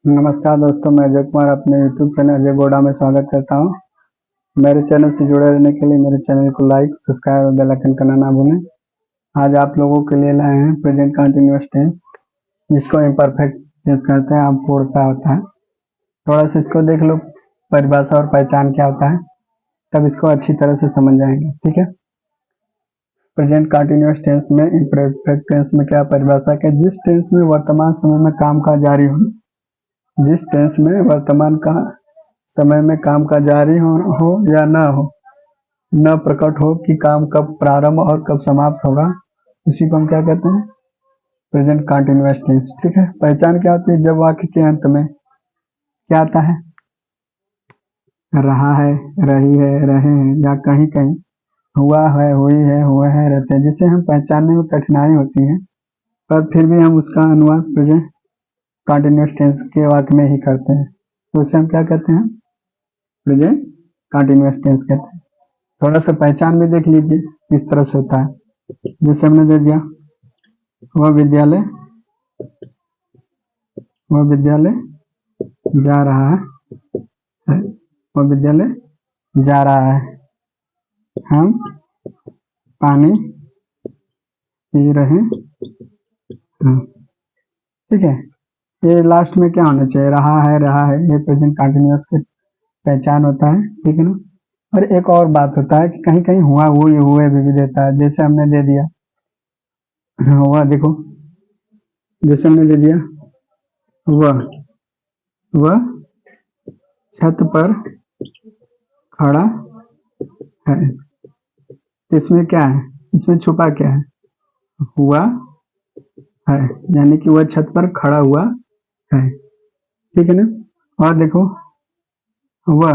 नमस्कार दोस्तों, मैं अजय कुमार अपने YouTube चैनल अजय बोडा में स्वागत करता हूं। मेरे चैनल से जुड़े रहने के लिए मेरे चैनल को लाइक, सब्सक्राइब और बेल आइकन करना ना भूलें। आज आप लोगों के लिए लाए हैं प्रेजेंट कंटिन्यूअस टेंस, जिसको इम्परफेक्ट टेंस कहते हैं। आप क्या होता है, थोड़ा सा इसको देख लो, परिभाषा और पहचान क्या होता है, तब इसको अच्छी तरह से समझ जाएंगे। ठीक है। प्रेजेंट कंटिन्यूअस टेंस में इम्परफेक्ट टेंस में क्या परिभाषा है? जिस टेंस में वर्तमान समय में काम का जारी हो, जिस टेंस में वर्तमान का समय में काम का जारी हो या न हो, न प्रकट हो कि काम कब प्रारंभ और कब समाप्त होगा, उसी को हम क्या कहते हैं? Present continuous tense. ठीक है। पहचान क्या होती है? जब वाक्य के अंत में क्या आता है? रहा है, रही है, रहे हैं, या कहीं कहीं हुआ है, हुई है, हुए हैं, रहते हैं, जिसे हम पहचानने में कठिनाई होती है, पर फिर भी हम उसका अनुवाद प्रेजेंट कंटिन्यूअस टेंस के वाक्य में ही करते हैं, तो उसे हम क्या कहते हैं? प्रेजेंट कंटिन्यूअस टेंस कहते हैं। थोड़ा सा पहचान भी देख लीजिए किस तरह से होता है। जैसे हमने दे दिया, वह विद्यालय जा रहा है, वह विद्यालय जा रहा है, हम पानी पी रहे हैं। ठीक है। ये लास्ट में क्या होना चाहिए? रहा है, ये प्रेजेंट कंटिन्यूअस की पहचान होता है। ठीक है ना। और एक और बात होता है कि कहीं कहीं हुए भी देता है। जैसे हमने दे दिया, हुआ, देखो, जैसे हमने दे दिया वह छत पर खड़ा है, इसमें क्या है? इसमें छुपा क्या है? हुआ है, यानी कि वह छत पर खड़ा हुआ है। ठीक है ना। और देखो, वह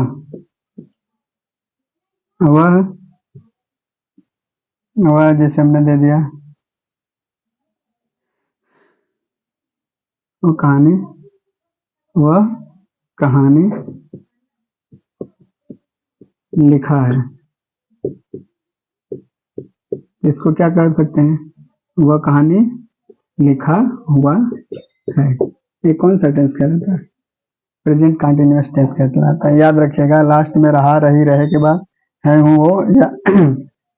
जैसे हमने दे दिया, वह कहानी लिखा है, इसको क्या कर सकते हैं? वह कहानी लिखा हुआ है। ये कौन सा टेंस कहलाता है? प्रेजेंट कंटिन्यूअस टेंस कहलाता है। याद रखिएगा, लास्ट में रहा, रही, रहे के बाद है, हूँ, हो,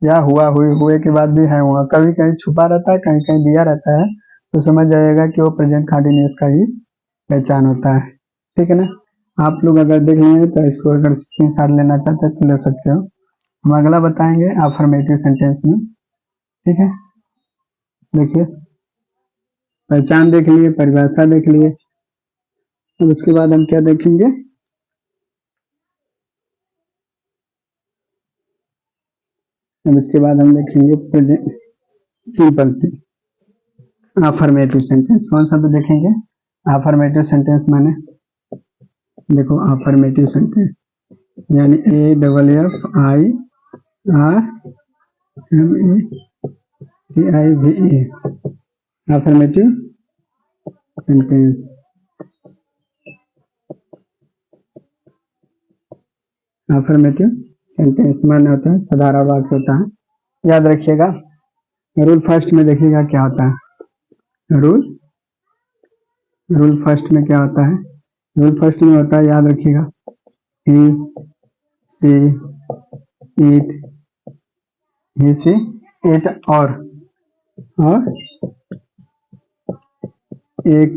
या हुआ, हुए के बाद भी है, हुआ। कभी कहीं छुपा रहता है, कहीं कहीं दिया रहता है, तो समझ जाइएगा कि वो प्रेजेंट कंटिन्यूअस का ही पहचान होता है। ठीक है ना। आप लोग अगर देख लेंगे तो इसको अगर स्क्रीनशॉट लेना चाहते हैं तो ले सकते हो। हम अगला बताएंगे अफर्मेटिव सेंटेंस में। ठीक है। देखिए, पहचान देख लिए, परिभाषा देख लिए, अब उसके बाद हम क्या देखेंगे? अब इसके बाद हम देखेंगे सिंपल अफर्मेटिव सेंटेंस। कौन सा तो देखेंगे? अफर्मेटिव सेंटेंस माने, देखो, अफर्मेटिव सेंटेंस यानी AFFIRMATIVE, affirmative sentence. Affirmative sentence माने होता है साधारण वाक्य होता है। याद रखिएगा, रूल फर्स्ट में देखिएगा क्या होता है। रूल फर्स्ट में क्या होता है? रूल फर्स्ट में होता है, याद रखिएगा, ही, सी, इट, और एक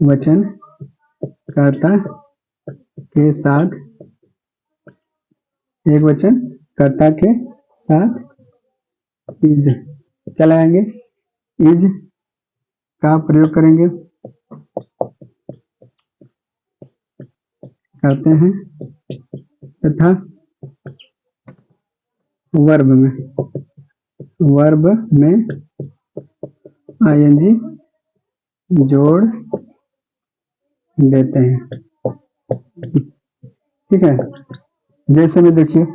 वचन कर्ता के साथ, एक वचन कर्ता के साथ इज क्या लगाएंगे? इज का प्रयोग करेंगे, करते हैं, तथा वर्ब में ING जोड़ देते हैं। ठीक है। जैसे में देखिए,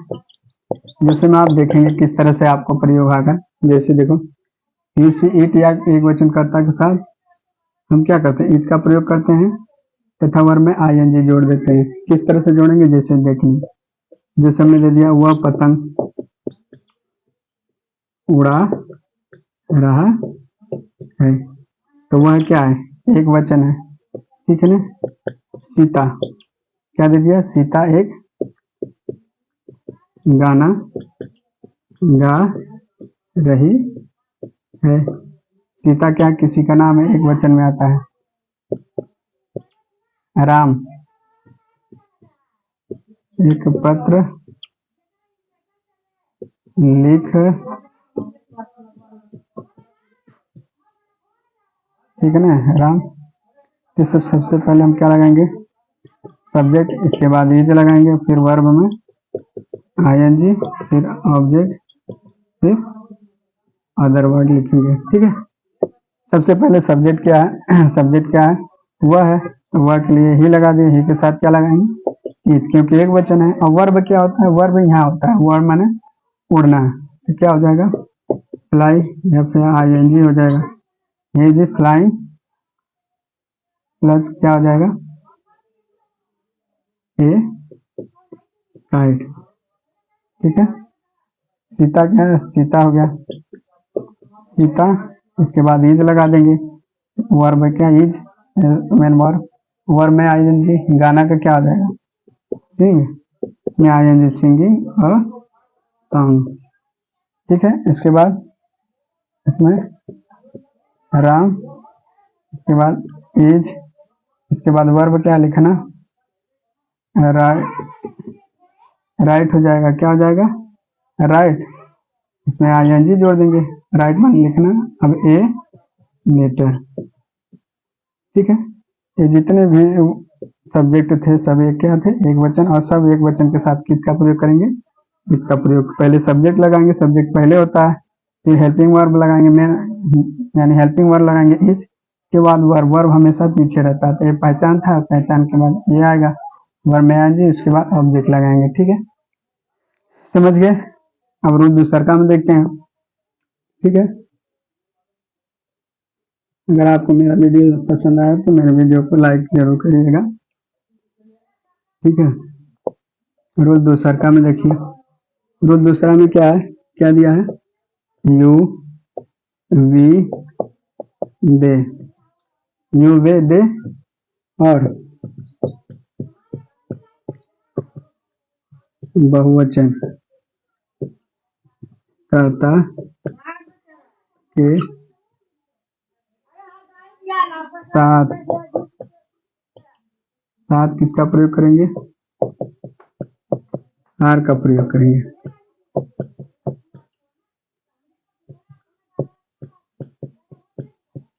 जैसे में आप देखेंगे किस तरह से आपको प्रयोग आगा। जैसे देखो, इट या एक वचन कर्ता के साथ हम क्या करते हैं? इज का प्रयोग करते हैं, तथा वर्ब में ING जोड़ देते हैं। किस तरह से जोड़ेंगे? जैसे देखेंगे, जैसे हमने दे दिया, वह पतंग उड़ा रहा है, तो वह क्या है? एक वचन है, ठीक है ना। सीता क्या दे दिया, सीता एक गाना गा रही है। सीता क्या किसी का नाम है, एक वचन में आता है। राम एक पत्र लिख, ठीक है ना राम। ये सबसे पहले हम क्या लगाएंगे, सब्जेक्ट, इसके बाद इज लगाएंगे, फिर वर्ब में आईएनजी, फिर ऑब्जेक्ट, फिर अदर वर्ड लिखेंगे, ठीक है। सबसे पहले सब्जेक्ट क्या है, सब्जेक्ट क्या है, वह है, तो वह के लिए ही लगा दिए, ही के साथ क्या लगाएंगे, इज, क्योंकि एक वचन है। और वर्ब क्या होता है, वर्ब यहाँ होता है, वर्ब माने उड़ना है, तो क्या हो जाएगा, फ्लाई या फिर आईएनजी हो जाएगा, ही इज फ्लाइंग प्लस क्या हो जाएगा, ए काइट, ठीक है। सीता क्या है, सीता हो गया, सीता, इसके बाद इज लगा देंगे, वर्ब क्या इज, मेन वर्ब, वर्ब में आईएनजी, गाना का क्या हो जाएगा, सिंग, इसमें आईएनजी सिंगिंग और सॉन्ग, ठीक है। इसके बाद इसमें राम, इसके बाद इज, इसके बाद वर्ब क्या लिखना, राइट, राइट हो जाएगा, क्या हो जाएगा, राइट, इसमें आईएनजी जोड़ देंगे, राइट मान लिखना। अब ए लेटर, ठीक है। ये जितने भी सब्जेक्ट थे सब एक क्या थे, एक वचन, और सब एक वचन के साथ किसका प्रयोग करेंगे, इसका प्रयोग। पहले सब्जेक्ट लगाएंगे, सब्जेक्ट पहले होता है, फिर हेल्पिंग वर्ब लगाएंगे, मेन यानी हेल्पिंग वर्ब लगाएंगे इज, के बाद वर्ब, वर्ब हमेशा पीछे रहता है, तो ये पहचान था, पहचान के बाद ये आएगा, वर्ब में आएगी, उसके बाद ऑब्जेक्ट लगाएंगे, ठीक है, समझ गए। अब रूल दूसर का में देखते हैं, ठीक है। अगर आपको मेरा वीडियो पसंद आया तो मेरे वीडियो को लाइक जरूर करिएगा, ठीक है। रूल दूसर का में देखिए, रूल दूसरा में क्या है, क्या दिया है, यू वी दे, यू वे दे, और बहुवचन कर्ता के साथ, साथ किसका प्रयोग करेंगे, आर का प्रयोग करेंगे,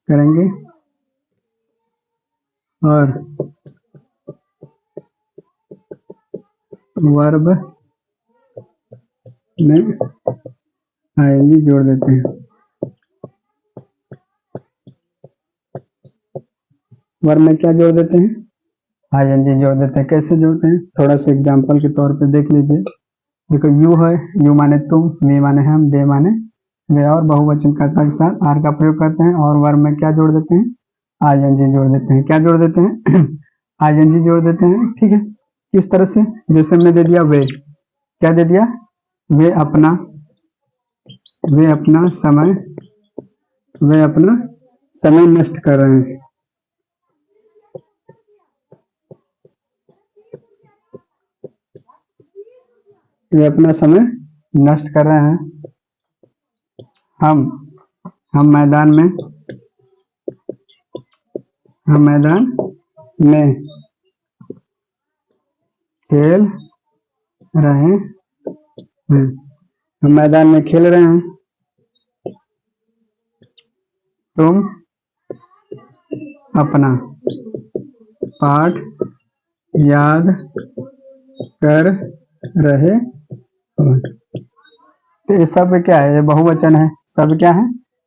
करेंगे, और वर्ब में आईएनजी जोड़ देते हैं, वर्ब में क्या जोड़ देते हैं, आईएनजी जोड़ देते हैं। कैसे जोड़ते हैं, थोड़ा सा एग्जांपल के तौर पे देख लीजिए। देखो यू है, यू माने तुम, वी माने हम, दे माने वे, और बहुवचन कर्ता के साथ आर का प्रयोग करते हैं, और वर्ब में क्या जोड़ देते हैं, आईएनजी जोड़ देते हैं। क्या जोड़ देते हैं, आईएनजी जोड़ देते हैं, ठीक है। किस तरह से, जैसे हमने दे दिया वे, क्या दे दिया, वे अपना, वे अपना समय, वे अपना समय नष्ट कर रहे हैं, वे अपना समय नष्ट कर रहे हैं। हम मैदान में, हम मैदान में खेल रहे हैं, हम मैदान में खेल रहे हैं। तुम अपना पाठ याद कर रहे हो। तो ये सब क्या है, ये बहुवचन है, सब क्या है,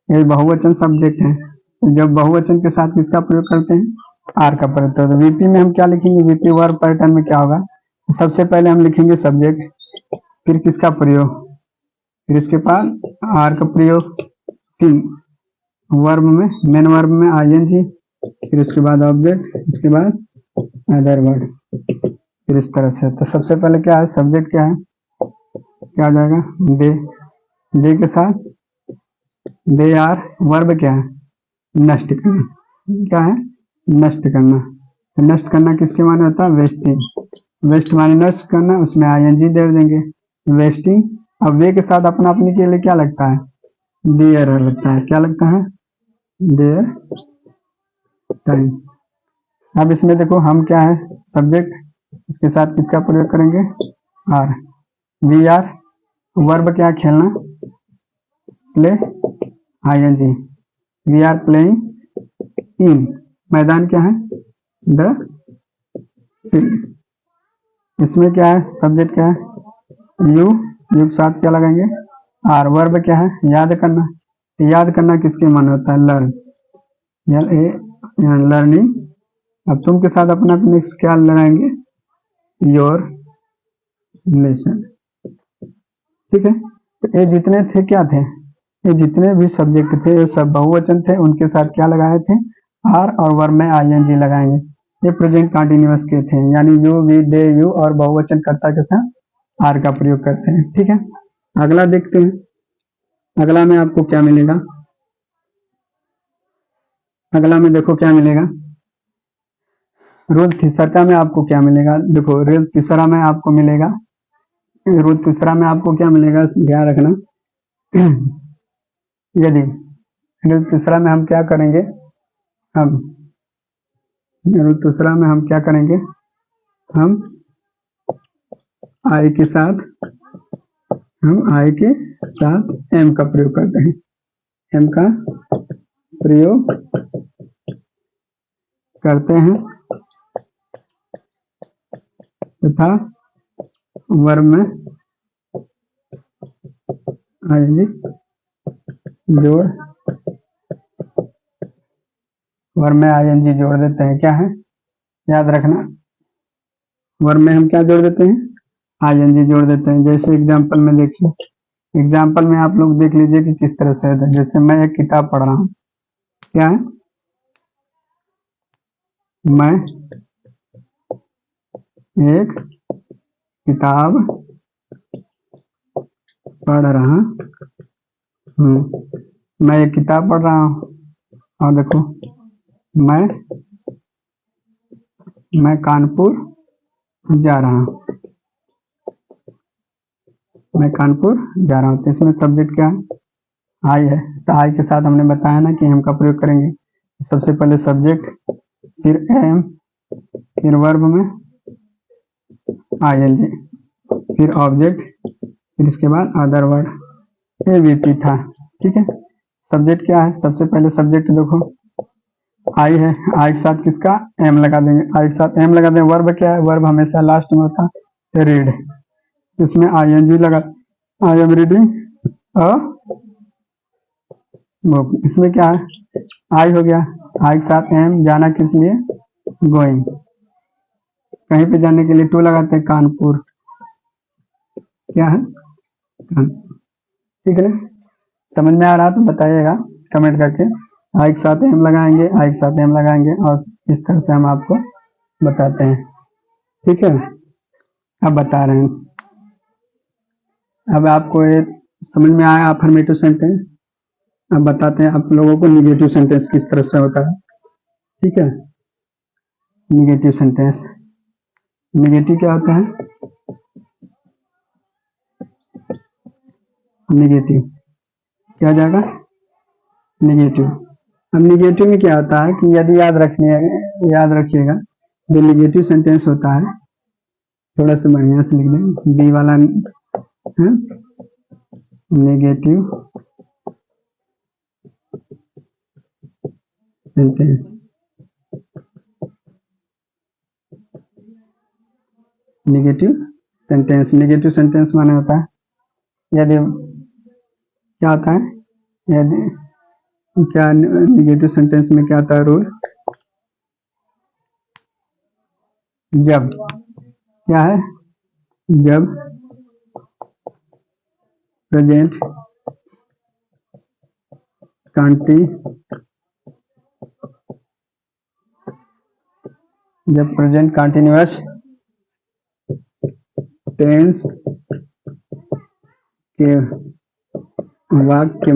ये बहुवचन सब्जेक्ट है। जब बहुवचन के साथ किसका प्रयोग करते हैं, आर का प्रयोग। तो वीपी में हम क्या लिखेंगे, वीपी वर्ब पैटर्न में क्या होगा, सबसे पहले हम लिखेंगे सब्जेक्ट, फिर किसका प्रयोग, फिर इसके बाद आर का प्रयोग, फिर वर्ब में, मेन वर्ब में आईएनजी, फिर उसके बाद ऑब्जेक्ट, इसके बाद अदर वर्ड, फिर इस तरह से। तो सबसे पहले क्या है, सब्जेक्ट क्या है, क्या आ जाएगा, दे, दे के साथ दे आर, वर्ब क्या है, नष्ट करना, क्या है, नष्ट करना। तो नष्ट करना किसके माने होता है, वेस्टिंग। वेस्ट माने नष्ट करना, उसमें आईएनजी दे देंगे, वेस्टिंग। अब वे के साथ अपना अपने के लिए क्या लगता है, देयर लगता है। क्या लगता है, देयर टाइम। अब इसमें देखो हम क्या है, सब्जेक्ट, इसके साथ किसका प्रयोग करेंगे, आर। वी आर, वर्ब क्या, खेलना, play, ING. We are playing in, मैदान क्या है, द फील्ड। इसमें क्या है, सब्जेक्ट क्या है, यू, यू के साथ क्या लगाएंगे, आर। वर्ब क्या है, याद करना। याद करना किसके मन होता है, लर्न, एल ए, लर्निंग। अब तुम के साथ अपना नेक्स्ट क्या लगाएंगे, योर लेसन। ठीक है, तो ये जितने थे क्या थे, ये जितने भी सब्जेक्ट थे ये सब बहुवचन थे, उनके साथ क्या लगाए थे, आर, और वर्ब में आईएनजी लगाएंगे। ये प्रेजेंट कंटिन्यूअस के थे, यानी यू, वी, दे, यू और बहुवचन कर्ता के साथ आर का प्रयोग करते हैं। ठीक है, अगला देखते हैं। अगला में आपको क्या मिलेगा, अगला में देखो क्या मिलेगा, रूल तीसरा में आपको क्या मिलेगा। देखो रूल तीसरा में आपको मिलेगा, रूल तीसरा में आपको क्या मिलेगा, ध्यान रखना। यदि रूल तीसरा में हम क्या करेंगे, हम रूल तीसरा में हम क्या करेंगे, हम आई के साथ, हम आई के साथ एम का प्रयोग करते हैं, एम का प्रयोग करते हैं तथा वर्ब में आईएनजी जोड़, वर्ब में आईएनजी जोड़ देते हैं। क्या है, याद रखना, वर्ब में हम क्या जोड़ देते हैं, आईएनजी जोड़ देते हैं। जैसे एग्जांपल में देखिए, एग्जांपल में आप लोग देख लीजिए कि किस तरह से है। जैसे मैं एक किताब पढ़ रहा हूँ, क्या है, मैं एक किताब पढ़ रहा हूँ, मैं एक किताब पढ़ रहा हूँ। और देखो, मैं कानपुर जा रहा हूँ, मैं कानपुर जा रहा हूँ। तो इसमें सब्जेक्ट क्या है, आई है। तो आई के साथ हमने बताया ना कि हम का प्रयोग करेंगे। सबसे पहले सब्जेक्ट, फिर एम, फिर वर्ब में आईएनजी, फिर ऑब्जेक्ट, फिर इसके बाद अदर वर्ड। एवीपी था। ठीक है, सब्जेक्ट क्या है, सबसे पहले सब्जेक्ट देखो आई है, आई के साथ किसका, एम लगा देंगे, आई के साथ एम लगा देंगे। वर्ब क्या है, वर्ब हमेशा लास्ट में होता है, रीड। इसमें आईएनजी लगा, I am reading a book. इसमें क्या है, आई हो गया, आई के साथ एम, जाना किस लिए, गोइंग, कहीं पे जाने के लिए टू लगाते हैं, कानपुर। क्या है, ठीक है ना, समझ में आ रहा तो बताइएगा कमेंट करके। आई के साथ एम लगाएंगे, आई के साथ एम लगाएंगे, और इस तरह से हम आपको बताते हैं। ठीक है, अब बता रहे हैं, अब आपको ये समझ में आया अफर्मेटिव सेंटेंस। अब बताते हैं आप लोगों को निगेटिव सेंटेंस किस तरह से होता है। ठीक है, निगेटिव सेंटेंस, निगेटिव क्या होता है, निगेटिव क्या हो जाएगा, निगेटिव। अब निगेटिव में क्या होता है कि यदि याद रखिएगा, जो निगेटिव सेंटेंस होता है, थोड़ा सा बढ़िया से लिख दें, बी वाला है negative sentence. Negative sentence, negative sentence माने होता है, यदि क्या होता है, यदि क्या, निगेटिव सेंटेंस में क्या होता है रूल, जब क्या है, जब प्रेजेंट जब प्रेजेंट कंटिन्यूअस टेंस के वाक्य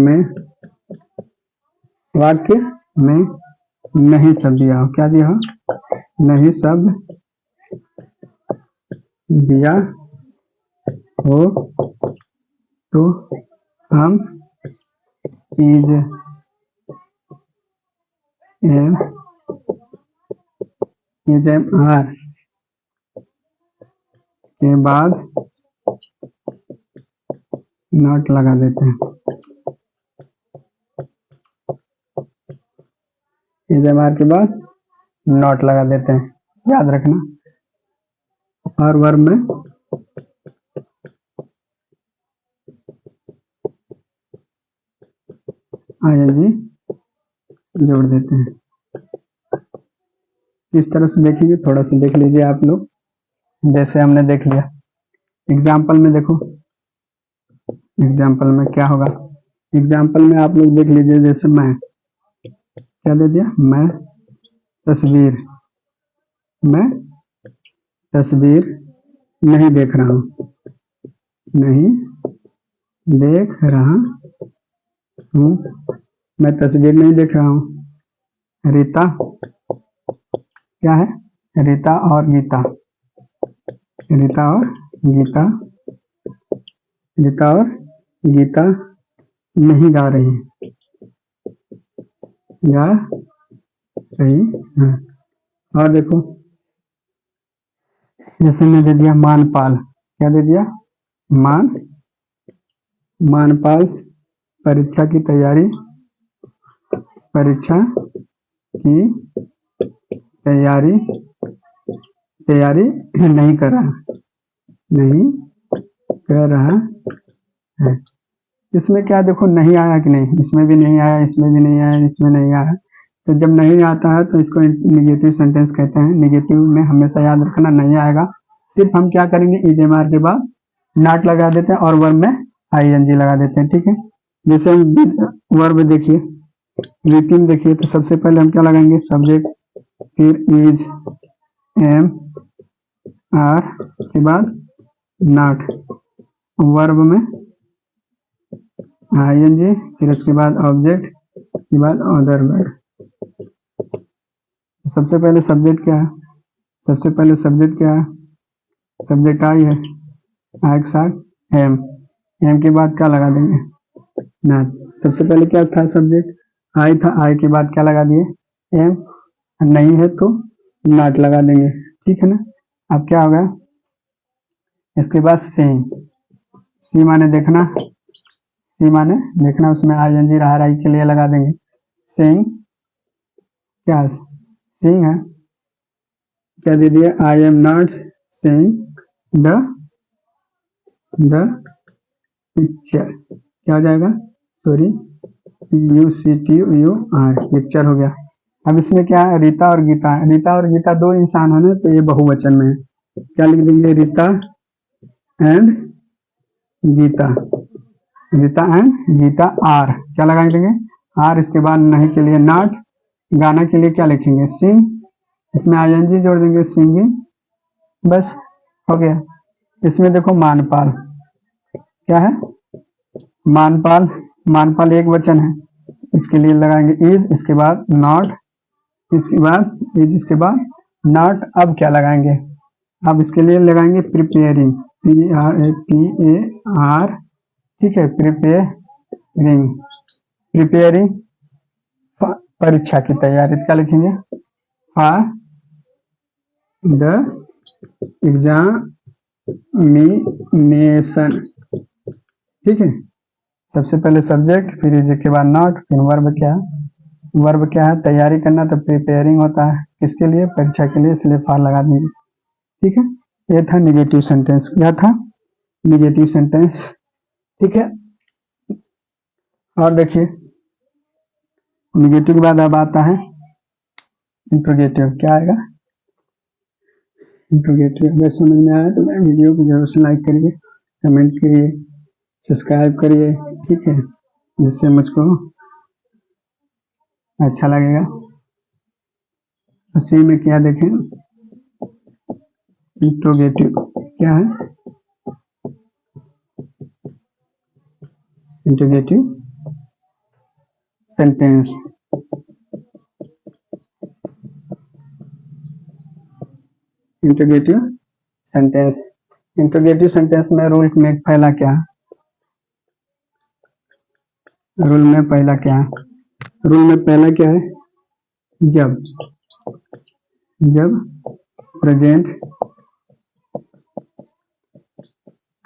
में नहीं सब दिया हो, क्या दिया हो, नहीं सब दिया हो तो हम इज एम आर के बाद नॉट लगा देते हैं। इज एम आर के बाद नॉट लगा देते हैं, याद रखना। और वर्ब में आईएनजी जोड़ देते हैं। इस तरह से देखेंगे, थोड़ा सा देख लीजिए आप लोग, जैसे हमने देख लिया। एग्जाम्पल में देखो, एग्जाम्पल में क्या होगा, एग्जाम्पल में आप लोग देख लीजिए। जैसे मैं क्या दे दिया, मैं तस्वीर नहीं देख रहा हूँ, नहीं देख रहा हूँ, मैं तस्वीर नहीं देख रहा हूँ। रीता क्या है, रीता और गीता, रीता और गीता, रीता और गीता नहीं गा रही हैं। और देखो, जैसे मैं दे दिया मानपाल, क्या दे दिया, मानपाल परीक्षा की तैयारी नहीं कर रहा है। इसमें क्या देखो, नहीं आया कि नहीं, इसमें भी नहीं आया, इसमें भी नहीं आया, इसमें नहीं आया। तो जब नहीं आता है तो इसको निगेटिव सेंटेंस कहते हैं। निगेटिव में हमेशा याद रखना नहीं आएगा, सिर्फ हम क्या करेंगे, इज एम आर के बाद नॉट लगा देते हैं और वर्ब में आईएनजी लगा देते हैं, ठीक है। जैसे हम वर्ब देखिए, ग्रीटिंग देखिए, तो सबसे पहले हम क्या लगाएंगे, सब्जेक्ट, फिर इज एम आर, उसके बाद नॉट, वर्ब में आईएनजी, फिर उसके बाद ऑब्जेक्ट, उसके बाद अदर वर्ड। सबसे पहले सब्जेक्ट क्या है, सब्जेक्ट आई है, आई के साथ एम के बाद क्या लगा देंगे, नॉट। सबसे पहले क्या था, सब्जेक्ट आई था, आई के बाद क्या लगा दिए, एम, नहीं है तो नॉट लगा देंगे, ठीक है ना। अब क्या होगा, इसके बाद सी माने देखना, उसमें आईएनजी रहा, आई के लिए लगा देंगे। सेइंग क्या, सेइंग है, क्या दे दिया, I am not saying the picture, क्या हो जाएगा, सॉरी, PUCTUR, पिक्चर हो गया। अब इसमें क्या है, रीता और गीता, दो इंसान है ना, तो ये बहुवचन में है, क्या लिख देंगे, रीता एंड गीता आर, क्या लगा देंगे, आर, इसके बाद नहीं के लिए नॉट, गाना के लिए क्या लिखेंगे, सिंग, इसमें आईएनजी जोड़ देंगे, सिंगिंग, बस हो गया। इसमें देखो मानपाल, क्या है, मानपाल एक वचन है, इसके लिए लगाएंगे इज, इसके बाद नॉट, इसके बाद इज, इसके बाद नॉट। अब क्या लगाएंगे, अब इसके लिए लगाएंगे प्रिपेयरिंग, PRAPAR, ठीक है, प्रिपेयरिंग परीक्षा की तैयारी, क्या लिखेंगे, फॉर द एग्जामिनेशन, ठीक है। सबसे पहले सब्जेक्ट, फिर इज के बाद नॉट, फिर वर्ब क्या है, तैयारी करना, तो प्रिपेयरिंग होता है, किसके लिए, परीक्षा के लिए, इसलिए फॉर लगा देंगे, ठीक है। ये था निगेटिव सेंटेंस, क्या था, निगेटिव सेंटेंस, ठीक है। और देखिए, निगेटिव के बाद अब आता है इंट्रोगेटिव, क्या आएगा, इंट्रोगेटिव। अगर समझ में आया तो मेरे वीडियो को जरूर से लाइक करिए, कमेंट करिए, सब्सक्राइब करिए, ठीक है, जिससे मुझको अच्छा लगेगा। उसी में क्या देखें, इंट्रोगेटिव क्या है, interrogative sentence, interrogative sentence. Interrogative sentence में रूल में पहला क्या है? रूल में पहला क्या है? रूल में पहला क्या है? जब प्रेजेंट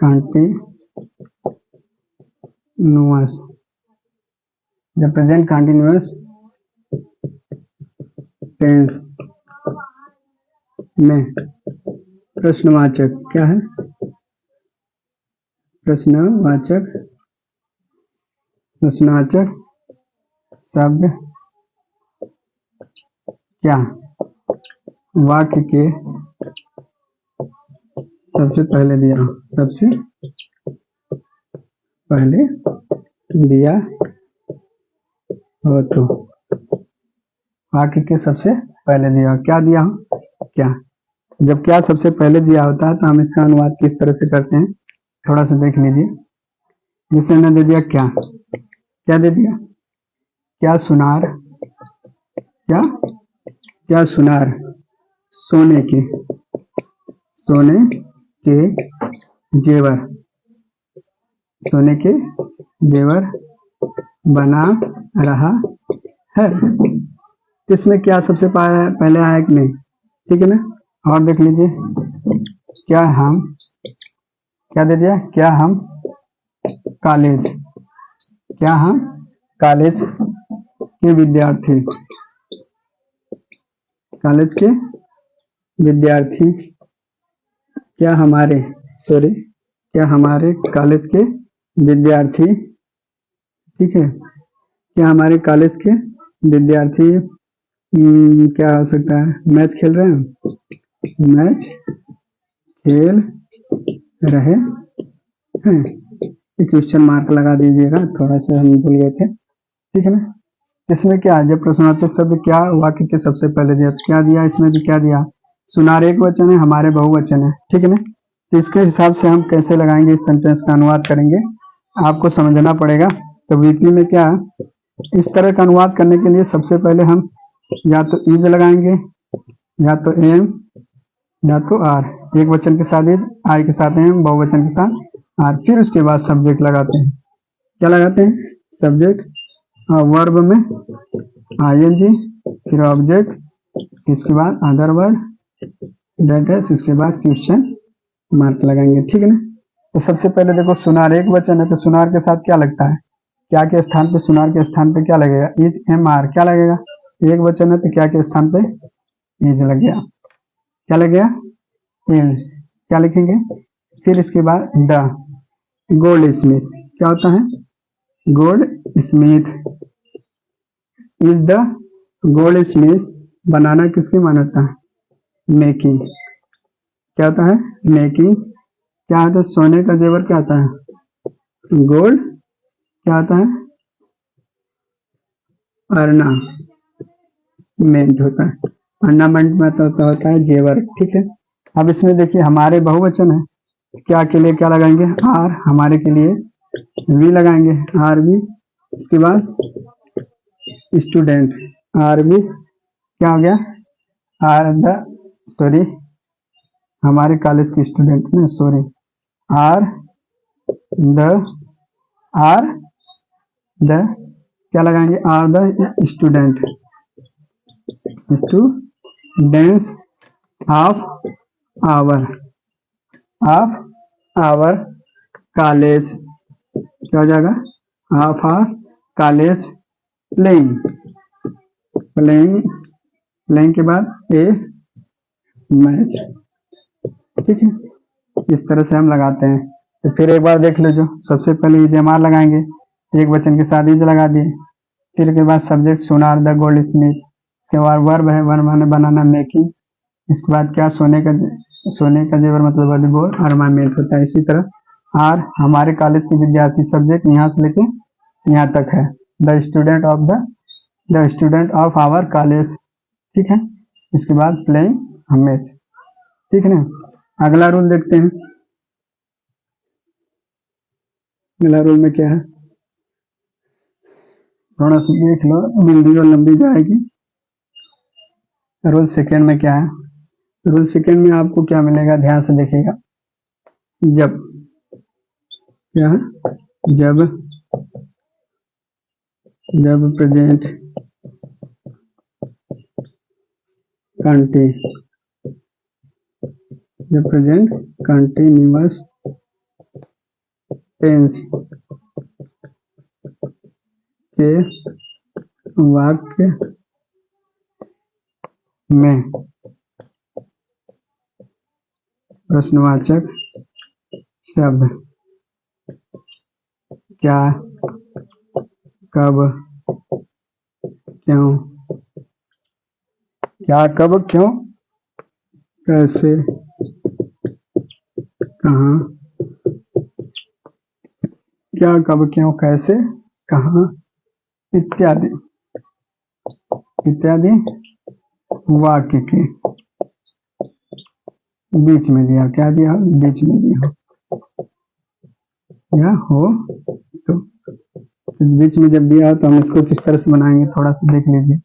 कंटिन्यूअस, जब प्रेजेंट कंटिन्यूअस टेंस में प्रश्नवाचक क्या है? प्रश्नवाचक शब्द क्या वाक्य के सबसे पहले दिया हो तो वाक्य के सबसे पहले दिया हो। क्या दिया हो? क्या। जब क्या सबसे पहले दिया होता है तो हम इसका अनुवाद किस तरह से करते हैं, थोड़ा सा देख लीजिए। जैसे हमने दे दिया क्या दे दिया? क्या सुनार, क्या सुनार सोने के जेवर बना रहा है। इसमें क्या सबसे पहले आया कि नहीं? ठीक है ना। और देख लीजिए, क्या दे दिया? क्या हम कॉलेज के विद्यार्थी, क्या हमारे कॉलेज के विद्यार्थी, ठीक है, क्या हमारे कॉलेज के विद्यार्थी क्या हो सकता है? मैच खेल रहे हैं, क्वेश्चन मार्क लगा दीजिएगा, थोड़ा सा हम भूल गए थे, ठीक है ना। इसमें क्या है? जब प्रश्नवाचक शब्द क्या वाक्य के सबसे पहले दिया, तो क्या दिया? इसमें भी क्या दिया? सुनार एक वचन है, हमारे बहुवचन है, ठीक है ना। तो इसके हिसाब से हम कैसे लगाएंगे, इस सेंटेंस का अनुवाद करेंगे, आपको समझना पड़ेगा। तो वीकली में क्या, इस तरह का अनुवाद करने के लिए सबसे पहले हम या तो इज लगाएंगे, या तो एम, या तो आर। एक वचन के साथ इज, आई के साथ एम, बहुवचन के साथ आर। फिर उसके बाद सब्जेक्ट लगाते हैं। क्या लगाते हैं? सब्जेक्ट, वर्ब में आईएनजी, फिर ऑब्जेक्ट, इसके बाद अदर वर्ड, डेट, इसके बाद क्वेश्चन मार्क लगाएंगे, ठीक है ना। तो सबसे पहले देखो, सुनार एक वचन है तो सुनार के साथ क्या लगता है? क्या के स्थान पे, सुनार के स्थान पे क्या लगेगा? Is, am, are. क्या लगेगा? एक वचन है तो क्या के स्थान पे इज लग गया। क्या लग गया? इज। क्या लिखेंगे? फिर इसके बाद द गोल्ड स्मिथ। क्या होता है? Goldsmith. Is the goldsmith. बनाना किसकी मान होता है? मेकिंग। क्या होता है? मेकिंग। क्या होता है? सोने का जेवर क्या होता है? गोल्ड। क्या होता है? ऑर्नामेंट होता है। ऑर्नामेंट में तो होता है जेवर, ठीक है। अब इसमें देखिए, हमारे बहुवचन है, क्या के लिए क्या लगाएंगे? आर। हमारे के लिए वी लगाएंगे, आर वी। इसके बाद स्टूडेंट, आर वी। क्या हो गया? आर द, सॉरी, हमारे कॉलेज के स्टूडेंट में, सॉरी, आर द क्या लगाएंगे? Are the student of our college. क्या हो जाएगा? ऑफ आवर कॉलेज प्लेइंग के बाद ए मैच, ठीक है। इस तरह से हम लगाते हैं। तो फिर एक बार देख लीजिए, सबसे पहले इज एम आर लगाएंगे, एक वचन के साथ इज लगा दिए। फिर के बाद सब्जेक्ट सुनार द गोल्ड स्मिथ। इसके बाद वर्ब है, वर्ब माने बनाना, मेकिंग। इसके बाद क्या? सोने का जेवर मतलब गोल्ड, ऑर्नामेंट होता है। इसी तरह आर, हमारे कॉलेज के विद्यार्थी, सब्जेक्ट यहाँ से लेके यहाँ तक है, the student of our college, ठीक है। इसके बाद प्लेइंग मैच, ठीक है ना। अगला रूल देखते हैं। अगला रूल में क्या है, थोड़ा सा देख लो, वीडियो लंबी जाएगी। रूल सेकेंड में क्या है? रूल सेकेंड में आपको क्या मिलेगा, ध्यान से देखिएगा। जब क्या है, जब प्रेजेंट कंटिन्यूअस टेंस के वाक्य में प्रश्नवाचक शब्द क्या, कब, क्यों, क्या, कब, क्यों, कैसे, कहाँ, क्या, कब, क्यों, कैसे, कहाँ, इत्यादि वाक्य के बीच में दिया। क्या दिया, बीच में दिया या हो तो बीच में जब दिया हो तो हम इसको किस तरह से बनाएंगे, थोड़ा सा देख लीजिए।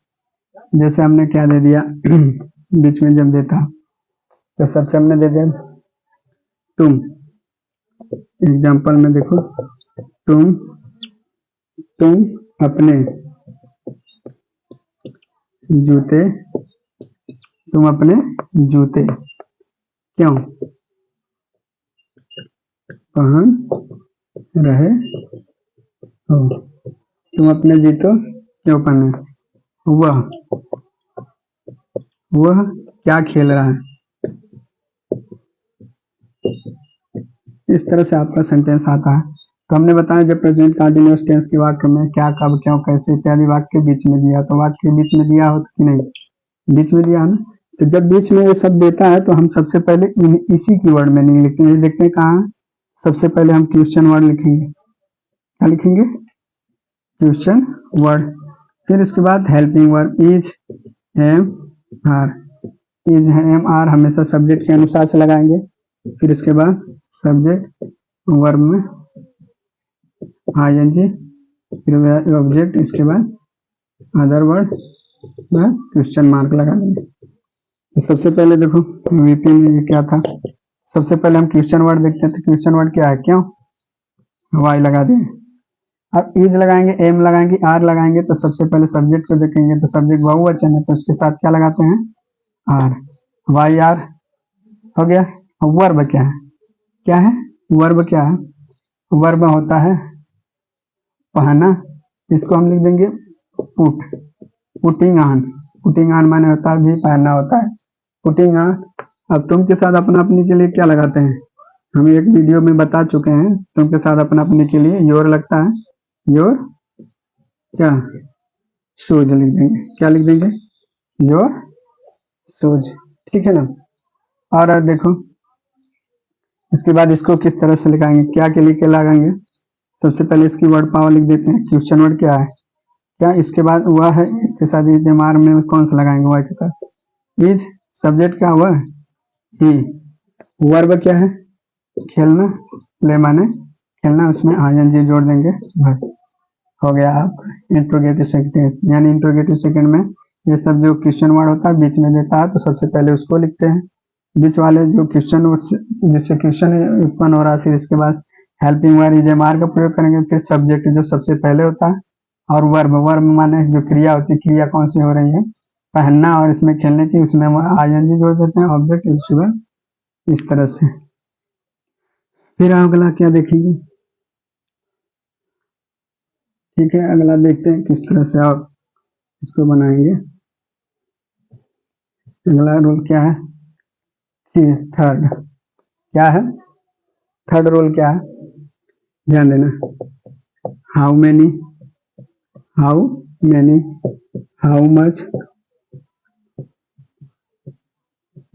जैसे हमने क्या दे दिया बीच में जब देता तो सबसे हमने दे दिया तुम। एग्जाम्पल में देखो, तुम अपने जूते क्यों पहन रहे हो, तुम अपने जूते क्यों पहने, वह क्या खेल रहा है। इस तरह से आपका सेंटेंस आता है। तो हमने बताया जब प्रेजेंट कंटिन्यूअस टेंस के वाक्य में क्या, कब, क्यों, कैसे इत्यादि वाक्य के बीच में दिया, तो वाक्य के बीच में दिया हो कि नहीं, बीच में दिया है ना। तो जब बीच में ये सब देता है तो हम सबसे पहले इसी की वर्ड में नहीं लिखते हैं। देखते हैं कहाँ, सबसे पहले हम क्वेश्चन वर्ड लिखेंगे। क्या लिखेंगे, क्वेश्चन वर्ड। फिर इसके बाद helping word is, am, are. Is है एम आर हमेशा सब्जेक्ट के अनुसार से लगाएंगे। फिर इसके बाद सब्जेक्ट वर्ब में आईएनजी, फिर ऑब्जेक्ट, इसके बाद अदर वर्ड में क्वेश्चन मार्क लगा देंगे। तो सबसे पहले देखो वीपी में ये क्या था, सबसे पहले हम क्वेश्चन वर्ड देखते हैं। तो क्वेश्चन वर्ड क्या है, क्यों, वाई लगा दें। अब इज लगाएंगे, एम लगाएंगे, आर लगाएंगे। तो सबसे पहले सब्जेक्ट को देखेंगे, तो सब्जेक्ट बहुवचन है तो उसके साथ क्या लगाते हैं, आर, वाई आर हो गया। वर्ब क्या है, वर्ब क्या है, वर्ब होता है पहना। इसको हम लिख देंगे पुटिंग ऑन माने होता है भी पहनना होता है, पुटिंग ऑन। अब तुम के साथ अपना अपने के लिए क्या लगाते हैं, हम एक वीडियो में बता चुके हैं। तुम के साथ अपना अपने के लिए योर लगता है, योर क्या, शूज लिख देंगे। क्या लिख देंगे, योर शूज, ठीक है ना। और देखो इसके बाद इसको किस तरह से लिखाएंगे, क्या के लिए क्या लगाएंगे। सबसे पहले इसकी वर्ड पावर लिख देते हैं। क्वेश्चन वर्ड क्या है, क्या, इसके बाद वह है, इसके साथ इज एम आर में कौन सा लगाएंगे, वाई के साथ। इज सब्जेक्ट क्या हुआ, ही। वर्ब क्या है, खेलना, प्ले माने खेलना, उसमें आईएनजी जोड़ देंगे, बस हो गया आप इंट्रोगेटिव सेंटेंस। यानी इंट्रोगेटिव सेकंड में ये सब जो क्वेश्चन वर्ड होता है बीच में देता है तो सबसे पहले उसको लिखते हैं, बीच वाले जो क्वेश्चन जिससे क्वेश्चन उत्पन्न हो रहा है। फिर इसके बाद helping word is am are का प्रयोग करेंगे। फिर सब्जेक्ट जो सबसे पहले होता है, और वर्ब माने जो क्रिया होती है, क्रिया कौन सी हो रही है, पहनना, और इसमें खेलने की, उसमें आईएनजी जोड़ देते हैं, ऑब्जेक्ट इस तरह से। फिर अगला क्या देखेंगे, ठीक है, अगला देखते हैं किस तरह से आप इसको बनाएंगे। अगला रूल क्या है, थर्ड क्या है, थर्ड रूल क्या है, ध्यान देना। हाउ मेनी, हाउ मच,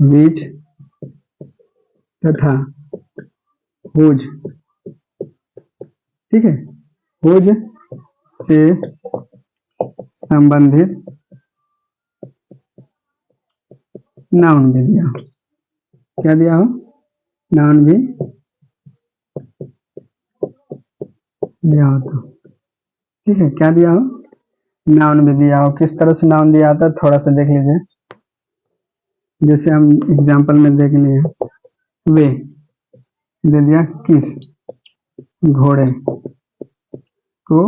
विच तथा हुज, ठीक है। हुज से संबंधित नाउन भी दिया हो, क्या दिया हो, नाउन भी दिया हो, तो ठीक है, क्या दिया हो, नाउन भी दिया हो। किस तरह से नाउन दिया था थोड़ा सा देख लीजिए। जैसे हम एग्जाम्पल में देख लिए, वे दे दिया किस घोड़े को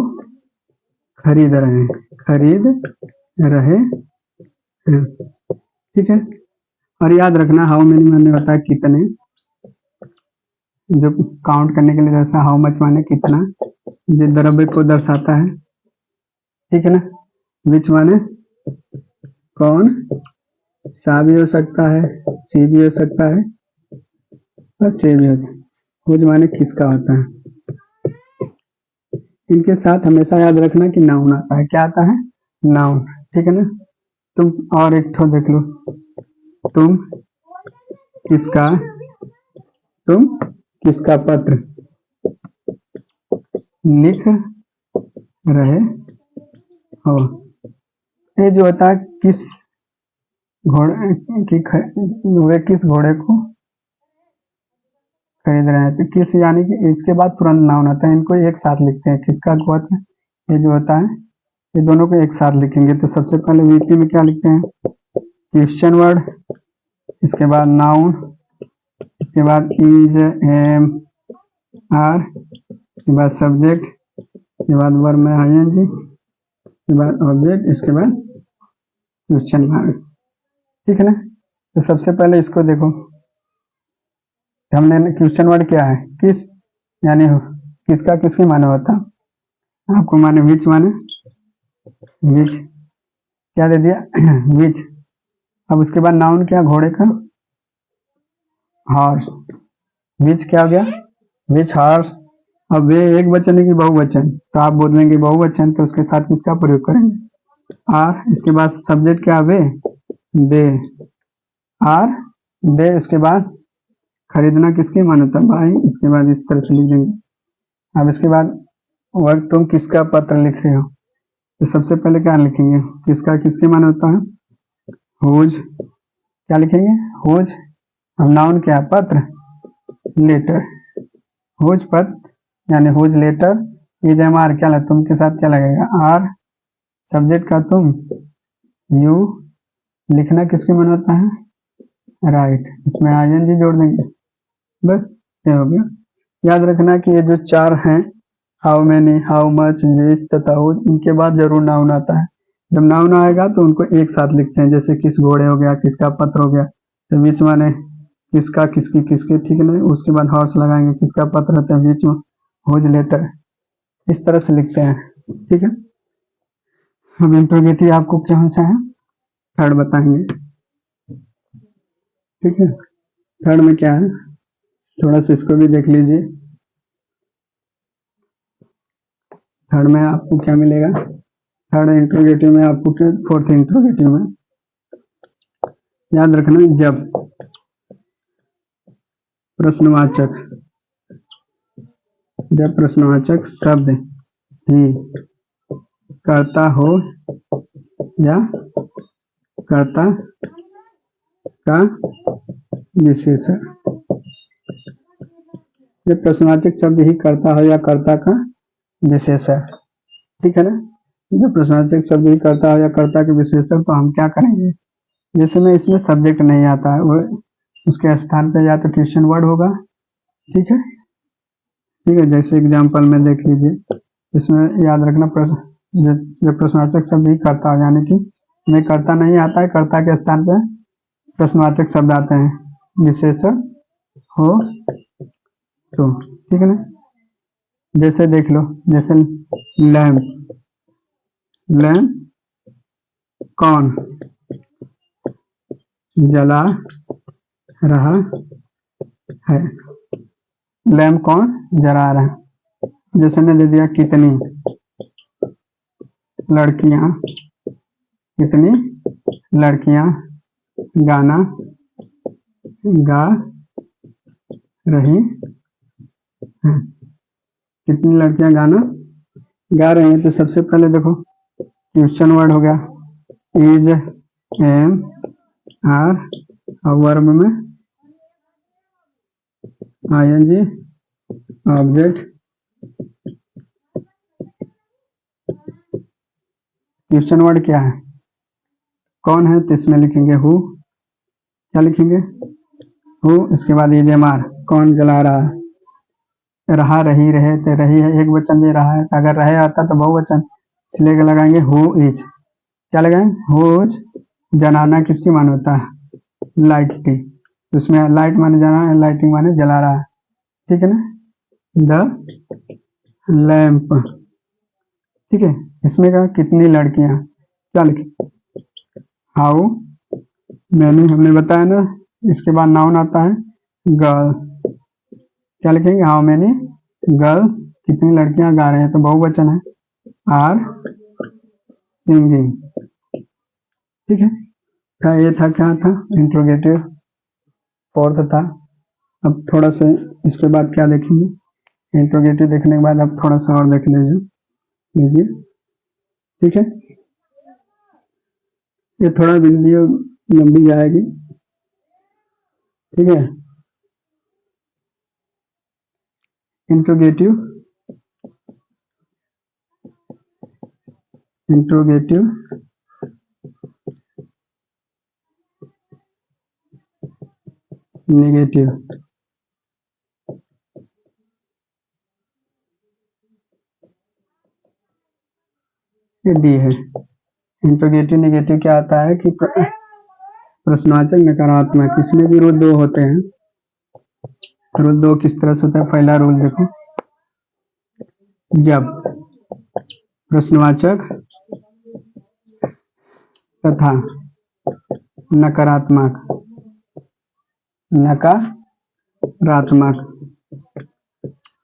खरीद रहे हैं। ठीक है, और याद रखना हाउ मेनी मैंने बताया कितने, जो काउंट करने के लिए दर्शा हाउ मच माने कितना, जो द्रव्य को दर्शाता है। ठीक है ना, विच माने कौन सा भी हो सकता है, सी भी हो सकता है और से भी होता है। हुज माने किसका होता है। इनके साथ हमेशा याद रखना कि नाउन आता है। क्या आता है? नाउन। ठीक है ना, तुम और एक ठो देख लो, तुम किसका पत्र लिख रहे हो। ये जो होता है किस घोड़े की वे किस घोड़े को खरीद रहे हैं, तो किस यानी कि इसके बाद तुरंत नाउन आता है। इनको एक साथ लिखते हैं, किसका पत्र, ये जो होता है ये दोनों को एक साथ लिखेंगे। तो सबसे पहले वीपी में क्या लिखते हैं? क्वेश्चन वर्ड, इसके बाद नाउन, इसके बाद इज एम आर, इसके बाद सब्जेक्ट, इसके बाद वर्ब में आईएनजी, इसके बाद ऑब्जेक्ट, इसके बाद क्वेश्चन मार्क। ठीक है ना, तो सबसे पहले इसको देखो, हमने क्वेश्चन वर्ड क्या है? किस, यानी किसका किसके माने होता, आपको माने विच माने विच, क्या दे दिया विच। अब उसके बाद नाउन क्या? घोड़े का हॉर्स, विच क्या हो गया? विच हॉर्स। अब वे एक वचन है कि बहुवचन, तो आप बोलेंगे बहुवचन, तो उसके साथ किसका प्रयोग करेंगे? आर। इसके बाद सब्जेक्ट क्या? वे, दे, आर दे। इसके बाद खरीदना किसकी मान्यता? बाई। इसके बाद इस तरह से लिख देंगे। अब इसके बाद वर्ग, तुम किसका पत्र लिख रहे हो, तो सबसे पहले क्या लिखेंगे? किसका किसके माने होता है? हुज। क्या लिखेंगे? हुज। अब नाउन क्या? पत्र, लेटर, हुज पत्र यानी whose letter. Is am are क्या तुम के साथ क्या लगेगा? आर। सब्जेक्ट का तुम, यू। लिखना किसके मन होता है? राइट। इसमें आईएनजी जोड़ देंगे, बस ये हो गया। याद रखना कि ये जो चार हैं, हाउ मैनी, हाउ मच, विच तथा हुज, इनके बाद जरूर नाउन आता है। जब नाउन आएगा तो उनको एक साथ लिखते हैं, जैसे किस घोड़े हो गया, किसका पत्र हो गया, तो विच माने किसका, किसकी, किसके। ठीक है ना, उसके बाद हॉर्स लगाएंगे, किसका पत्र होता है विच में, हुज लेटर, इस तरह से लिखते हैं। ठीक है, अब इंट्रोगेटिव आपको कौन सा है? थर्ड बताएंगे। ठीक है, थर्ड में क्या है, थोड़ा सा इसको भी देख लीजिए। थर्ड में आपको क्या मिलेगा? थर्ड इंट्रोगेटिव में आपको क्या, फोर्थ इंट्रोगेटिव में याद रखना, जब प्रश्नवाचक शब्द ही कर्ता हो या कर्ता का विशेषण, जब प्रश्नवाचक शब्द ही कर्ता हो या कर्ता का विशेषण। ठीक है ना, जब प्रश्नवाचक शब्द ही कर्ता हो या कर्ता के विशेषण, तो हम क्या करेंगे? जैसे में इसमें सब्जेक्ट नहीं आता है, वो उसके स्थान पे या तो क्वेश्चन वर्ड होगा। ठीक है, ठीक है, जैसे एग्जाम्पल में देख लीजिए, इसमें याद रखना जब प्रश्नवाचक शब्द ही कर्ता हो, यानी कि इसमें कर्ता नहीं आता है, कर्ता के स्थान पे प्रश्नवाचक शब्द आते हैं, विशेषण हो तो। ठीक है ना, जैसे देख लो, जैसे लैम्प कौन जला रहा है, लैम्प कौन जला रहा है। जैसे मैं दे दिया कितनी लड़कियां गाना गा रही हैं, कितनी लड़कियां गाना गा रही हैं। तो सबसे पहले देखो क्वेश्चन वर्ड हो गया, इज एम आर, और वर्ब में आईएनजी, ऑब्जेक्ट, क्वेश्चन वर्ड क्या है? कौन है, तो इसमें लिखेंगे हु। क्या लिखेंगे? हु, इसके बाद ये एमआर, कौन जला रहा है? रहा, रही, रहे, तो रही है एक वचन में रहा है, अगर रहे आता तो बहुवचन, इसलिए लगाएंगे हु इज। क्या लगाएंगे? हुज। जलाना किसकी मान होता है? लाइट की, उसमें लाइट माने जलाना, लाइटिंग माने जला रहा है, ठीक है ना? द लैंप, ठीक है। इसमें का कितनी लड़कियां, क्या लिखे? हाउ मैंने, हमने बताया ना। इसके बाद नाउन आता है गर्ल, क्या लिखेंगे? हाउ मैनी गर्ल, कितनी लड़कियां गा रहे हैं, तो बहुवचन है, आर सिंगिंग, ठीक है। ये था, क्या था? इंट्रोगेटिव, फोर्थ था। अब थोड़ा सा इसके बाद क्या देखेंगे? इंट्रोगेटिव देखने के बाद अब थोड़ा सा और देख लीजिए, ठीक है। ये थोड़ा वीडियो लंबी जाएगी, ठीक है। इंट्रोगेटिव, इंट्रोगेटिव नेगेटिव, ये डी है। इंट्रोगेटिव नेगेटिव क्या आता है कि प्रश्नवाचक नकारात्मक, इसमें भी रूल दो होते हैं। रूल दो किस तरह से होता है? पहला रूल देखो, जब प्रश्नवाचक तथा नकारात्मक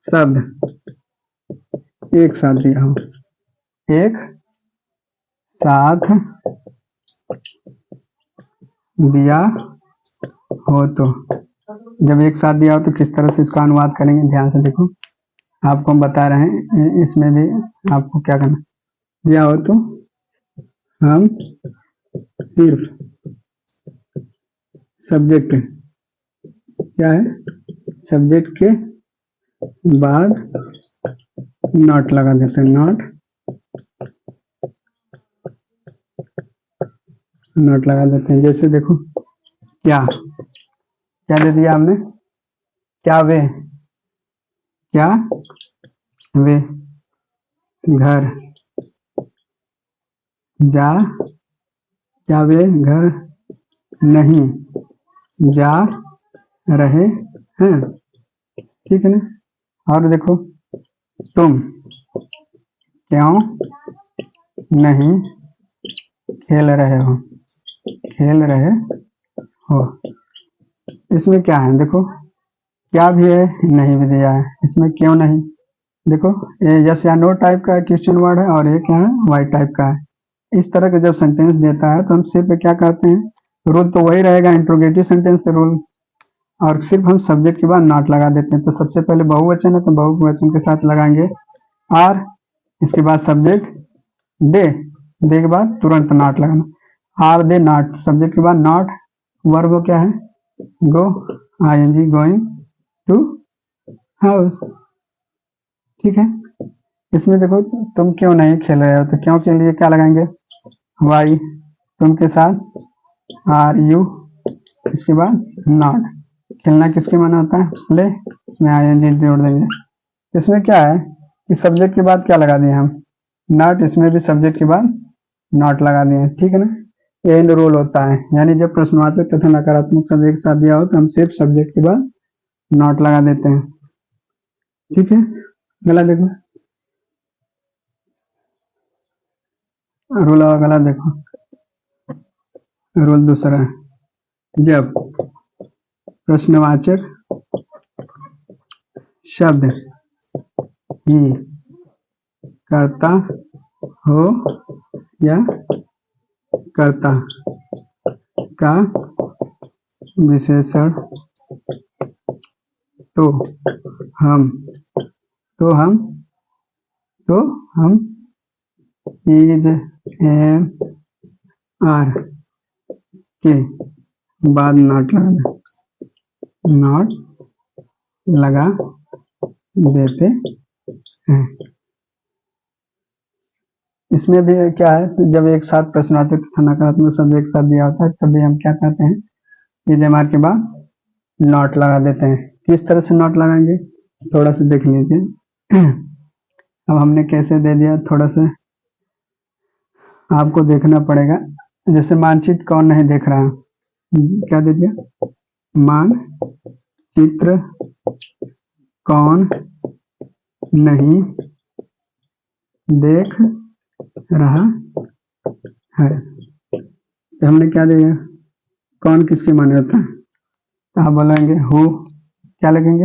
शब्द एक साथ दिया हो, एक साथ दिया हो, तो जब एक साथ दिया हो तो किस तरह से इसका अनुवाद करेंगे? ध्यान से देखो, आपको हम बता रहे हैं, इसमें भी आपको क्या करना। दिया हो तो हम सिर्फ सब्जेक्ट, क्या है? सब्जेक्ट के बाद नॉट लगा देते हैं, नॉट लगा देते हैं। जैसे देखो, क्या दे दिया हमने? क्या वे घर जा, क्या वे घर नहीं जा रहे हैं, ठीक है ना? और देखो, तुम क्यों नहीं खेल रहे हो, इसमें क्या है? देखो, क्या भी है, नहीं भी दिया है, इसमें क्यों नहीं, देखो ये यस या नो टाइप का क्वेश्चन वर्ड है, और ये क्या है? वाई टाइप का है। इस तरह का जब सेंटेंस देता है तो हम सिर्फ क्या करते हैं? रूल तो वही रहेगा, इंट्रोगेटिव सेंटेंस से रूल, और सिर्फ हम सब्जेक्ट के बाद नॉट लगा देते हैं। तो सबसे पहले बहुवचन है तो बहुवचन के साथ लगाएंगे आर, इसके बाद सब्जेक्ट दे के बाद तुरंत नॉट लगाना, आर दे नॉट, सब्जेक्ट के बाद नॉट, वर्ब क्या है? गो, आईएनजी, गोइंग टू हाउस, ठीक है। इसमें देखो, तुम क्यों नहीं खेल रहे हो, तो क्यों के लिए क्या लगाएंगे? वाई, तुम के साथ आर यू, इसके बाद नॉट, खेलना किसके माना होता है? प्ले, इसमें आईएनजी जोड़ देंगे। इसमें क्या है कि सब्जेक्ट के बाद क्या लगा दिए हम? नॉट, इसमें भी सब्जेक्ट के बाद नॉट लगा दिए, ठीक है ना? एंड रूल होता है, यानी जब प्रश्नवाचक तथा नकारात्मक शब्द एक साथ दिया हो तो हम सिर्फ सब्जेक्ट के बाद नॉट लगा देते हैं, ठीक है। गला देखो, रूल और गला देखो। रूल दूसरा है, जब प्रश्नवाचक शब्द ही करता हो या कर्ता का विशेषण, तो हम इज, एम, आर के बाद नॉट लगा देते हैं। इसमें भी क्या है? जब एक साथ प्रश्नवाचक तथा नकारात्मक शब्द एक साथ दिया होता है तभी हम क्या कहते हैं? EMR के बाद नॉट लगा देते हैं। किस तरह से नॉट लगाएंगे थोड़ा सा देख लीजिए। अब हमने कैसे दे दिया, थोड़ा सा आपको देखना पड़ेगा। जैसे मानचित्र कौन नहीं देख रहा है, क्या दे दिया, मानचित्र कौन नहीं देख रहा है, तो हमने क्या दिया, कौन किसके माने होता है, तो आप बोलेंगे हु, क्या लिखेंगे,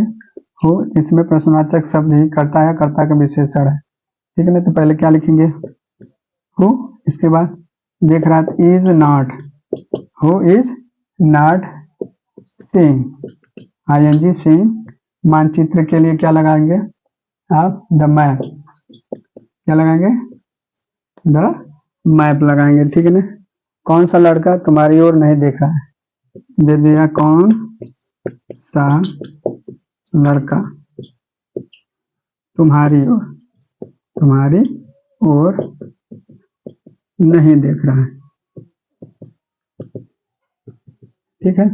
हु, इसमें प्रश्नवाचक शब्द ही कर्ता है, कर्ता का विशेषण है, ठीक है ना। तो पहले क्या लिखेंगे, हु, इसके बाद देख रहा है is not, who is not seeing, ING seeing. मानचित्र के लिए क्या लगाएंगे आप, द मैप, क्या लगाएंगे, द मैप लगाएंगे, ठीक है ना। कौन सा लड़का तुम्हारी ओर नहीं देख रहा है, दे दिया कौन सा लड़का तुम्हारी ओर नहीं देख रहा है, ठीक है।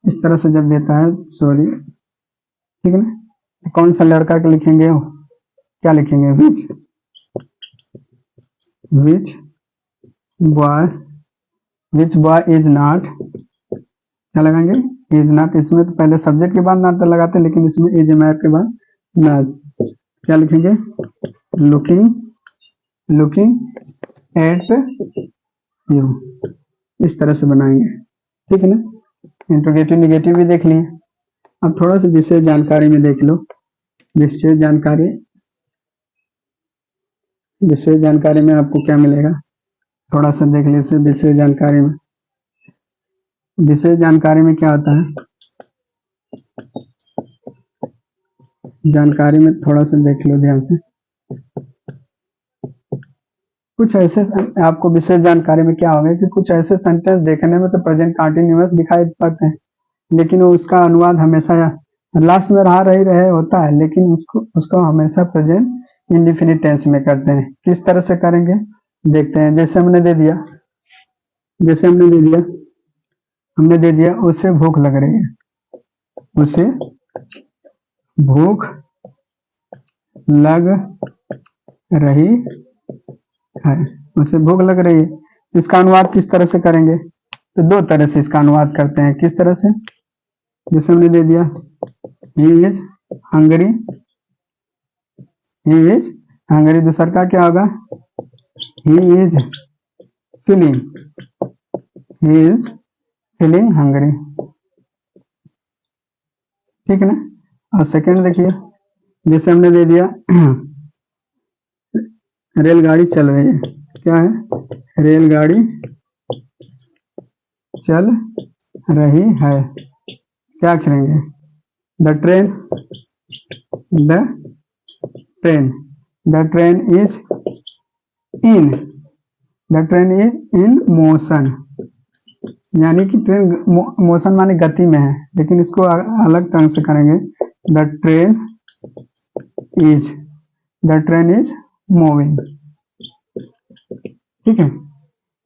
इस तरह से जब देता है, सॉरी, ठीक है ना, तो कौन सा लड़का के लिखेंगे, क्या लिखेंगे, विच बॉय इज नॉट, क्या लगाएंगे, इज नॉट। इसमें तो पहले सब्जेक्ट के बाद नॉट लगाते हैं, लेकिन इसमें इज मैप के बाद नॉट, क्या लिखेंगे, लुकिंग एट यू, इस तरह से बनाएंगे, ठीक है ना। इंट्रोगेटिव निगेटिव भी देख लिए। अब थोड़ा सा विशेष जानकारी में देख लो। विशेष जानकारी में आपको क्या मिलेगा, थोड़ा सा देख लीजिए। विशेष जानकारी में क्या होता है, जानकारी में थोड़ा सा देख लो ध्यान से। कुछ ऐसे आपको विशेष जानकारी में क्या होगा कि कुछ ऐसे सेंटेंस देखने में तो प्रेजेंट कंटिन्यूअस दिखाई पड़ते हैं, लेकिन उसका अनुवाद हमेशा लास्ट में रहा रहे होता है, लेकिन उसको हमेशा प्रेजेंट इंडेफिनिट टेंस में करते हैं। किस तरह से करेंगे देखते हैं। जैसे हमने दे दिया उसे भूख लग रही है, उसे भूख लग रही है, उसे भूख लग रही है। इसका अनुवाद किस तरह से करेंगे, तो दो तरह से इसका अनुवाद करते हैं। किस तरह से, जैसे हमने दे दिया he is hungry, दूसरा का क्या होगा, he is feeling hungry, ठीक है ना। और सेकंड देखिए, जैसे हमने दे दिया रेलगाड़ी चल रही है, क्या है, रेलगाड़ी चल रही है, क्या करेंगे, the train is in motion, यानी कि ट्रेन मोशन माने गति में है, लेकिन इसको अलग ढंग से करेंगे, द ट्रेन इज मूविंग, ठीक है।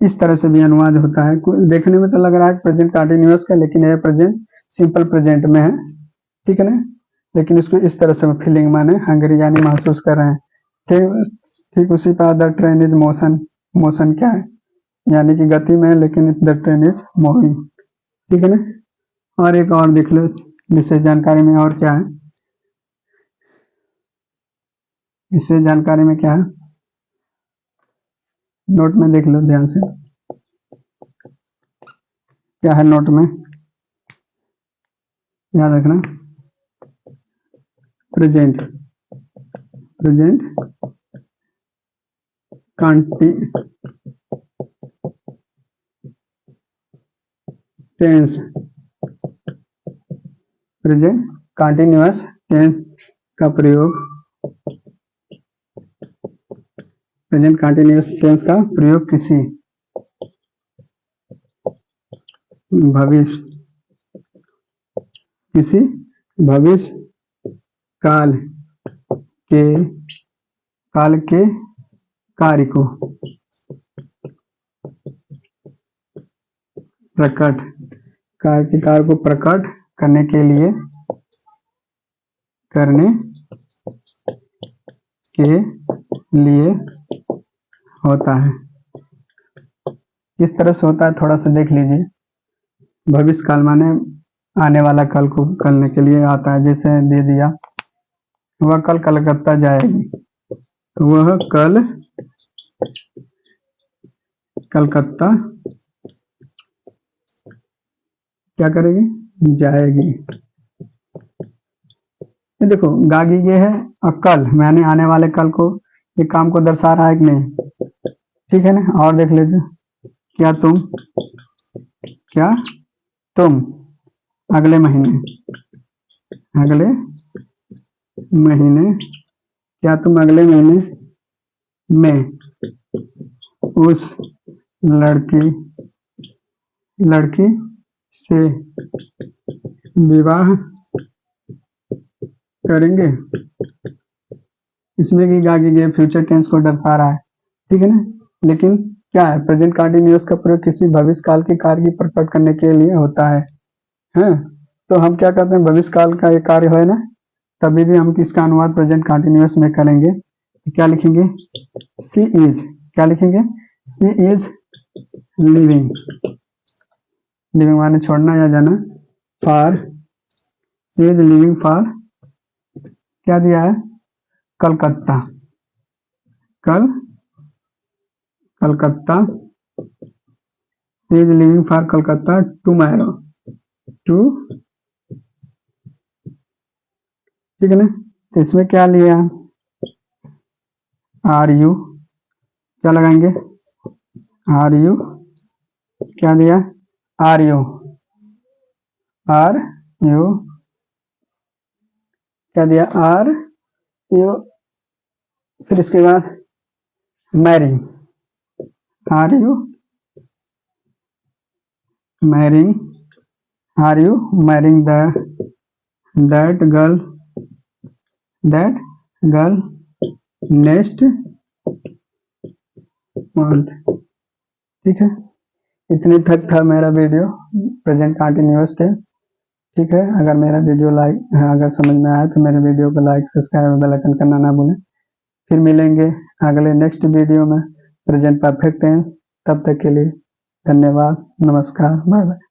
इस तरह से भी अनुवाद होता है। देखने में तो लग रहा है प्रेजेंट कंटिन्यूअस का, लेकिन यह प्रेजेंट सिंपल प्रेजेंट में है, ठीक है ना। लेकिन इसको इस तरह से फीलिंग माने हंगरी यानी महसूस कर रहे हैं, ठीक उसी पर द ट्रेन इज मोशन क्या है, यानी कि गति में है, लेकिन द ट्रेन इज मूविंग, ठीक है ना। और एक और देख लो विशेष जानकारी में, और क्या है, विशेष जानकारी में क्या है, नोट में देख लो ध्यान से, क्या है नोट में, याद रखना, present tense, present continuous tense का प्रयोग, प्रेजेंट कंटिन्यूअस टेंस का प्रयोग किसी भविष्य काल के कार्य को प्रकट कार की कार को प्रकट करने के लिए होता है। किस तरह से होता है थोड़ा सा देख लीजिए। भविष्य काल माने आने वाला कल को करने के लिए आता है। जैसे दे दिया, वह कल कलकत्ता जाएगी, वह कल कलकत्ता क्या करेगी, जाएगी। ये देखो गागी ये है और कल मैंने आने वाले कल को, ये काम को दर्शा रहा है कि नहीं, ठीक है ना। और देख लीजिए, क्या तुम अगले महीने क्या तुम अगले महीने में उस लड़की से विवाह करेंगे। इसमें कि गागी ये फ्यूचर टेंस को दर्शा रहा है, ठीक है ना। लेकिन क्या है, प्रेजेंट कंटिन्यूअस का प्रयोग किसी भविष्य काल के कार्य की प्रकट करने के लिए होता है। तो हम क्या कहते हैं, भविष्य काल का एक कार्य है ना, तभी भी हम किसका अनुवाद प्रेजेंट कंटिन्यूअस में करेंगे। क्या लिखेंगे, सी इज, क्या लिखेंगे, सी इज लिविंग माने छोड़ना या जाना, for C is leaving for क्या दिया है, Calcutta C is leaving for Calcutta tomorrow, ठीक है ना। तो इसमें क्या लिया, आर यू, क्या लगाएंगे, आर यू, क्या दिया, आर यू क्या दिया, आर यू, फिर इसके बाद marrying, are you marrying that girl next month, ठीक है। इतने तक था मेरा वीडियो प्रेजेंट कंटिन्यूअस टेंस, ठीक है। अगर मेरा वीडियो अगर समझ में आया तो मेरे वीडियो को लाइक सब्सक्राइब बेल आइकन करना ना भूलें। फिर मिलेंगे अगले नेक्स्ट वीडियो में प्रेजेंट परफेक्ट टेंस। तब तक के लिए धन्यवाद, नमस्कार, बाय बाय।